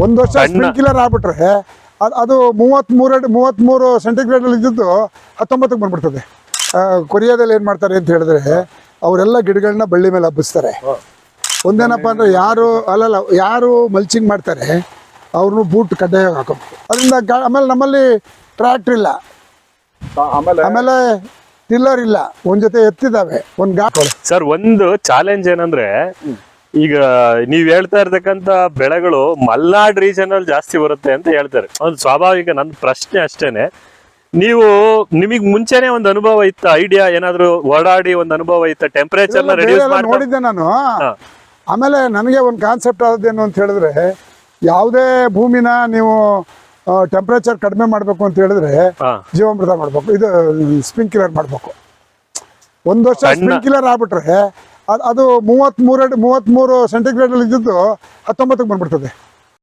ಒಂದು ವರ್ಷ ಸ್ಪ್ರಿಂಕ್ಲರ್ ಆಗ್ಬಿಟ್ರೆ ಅದು 33 ಸೆಂಟಿಗ್ರೇಡ್ ಅಲ್ಲಿ ಇದ್ದದ್ದು 19ಕ್ಕೆ ಬಂದ್ಬಿಡ್ತದೆ. ಕೊರಿಯಾದಲ್ಲಿ ಏನ್ ಮಾಡ್ತಾರೆ ಅಂತ ಹೇಳಿದ್ರೆ ಅವರೆಲ್ಲ ಗಿಡಗಳನ್ನ ಬಳ್ಳಿ ಮೇಲೆ ಹಬ್ಬಿಸ್ತಾರೆ. ಒಂದೇನಪ್ಪ ಅಂದ್ರೆ ಯಾರು ಮಲ್ಚಿಂಗ್ ಮಾಡ್ತಾರೆ ಅವ್ರನ್ನು ಬೂಟ್ ಕಡ್ಡಾಯವಾಗಿ ಹಾಕೋಬೇಕು. ಅದರಿಂದ ಆಮೇಲೆ ನಮ್ಮಲ್ಲಿ ಟ್ರ್ಯಾಕ್ಟರ್ ಇಲ್ಲ, ಆಮೇಲೆ ಟಿಲ್ಲರ್ ಇಲ್ಲ, ಒಂದ್ ಜೊತೆ ಎತ್ತಿದಾವೆ, ಸರ್ ಒಂದು ಚಾಲೆಂಜ್ ಏನಂದ್ರೆ ಈಗ ನೀವ್ ಹೇಳ್ತಾ ಇರ್ತಕ್ಕಂತ ಬೆಳೆಗಳು ಮಲ್ನಾಡ್ ರೀಜನ್ ಅಲ್ಲಿ ಜಾಸ್ತಿ ಬರುತ್ತೆ ಅಂತ ಹೇಳ್ತಾರೆ. ಒಂದು ಸ್ವಾಭಾವಿಕ ನನ್ನ ಪ್ರಶ್ನೆ ಅಷ್ಟೇನೆ. ನಿಮಗ್ ಮುಂಚೆನೆ ಒಂದು ಅನುಭವ ಇತ್ತ, ಐಡಿಯಾ ಏನಾದ್ರು ಓಡಾಡಿ ಒಂದು ಅನುಭವ ಇತ್ತ, ಟೆಂಪರೇಚರ್ ನ ರೆಡ್ಯೂಸ್ ನೋಡಿದ್ದೆ ನಾನು. ಆಮೇಲೆ ನನಗೆ ಒಂದು ಕಾನ್ಸೆಪ್ಟ್ ಆದದ್ದೇನು ಅಂತ ಹೇಳಿದ್ರೆ, ಯಾವುದೇ ಭೂಮಿನ ನೀವು ಟೆಂಪರೇಚರ್ ಕಡಿಮೆ ಮಾಡ್ಬೇಕು ಅಂತ ಹೇಳಿದ್ರೆ ಜೀವಾಮೃತ ಮಾಡ್ಬೇಕು, ಇದು ಸ್ಪ್ರಿಂಕ್ಲರ್ ಮಾಡ್ಬೇಕು. ಒಂದು ವರ್ಷ ಸ್ಪ್ರಿಂಕ್ಲರ್ ಆಗ್ಬಿಟ್ರೆ ಅದು 33 ಸೆಂಟಿಗ್ರೇಡ್ ಅಲ್ಲಿ ಇದ್ದದ್ದು 19ಕ್ಕೆ ಬಂದ್ಬಿಡ್ತದೆ.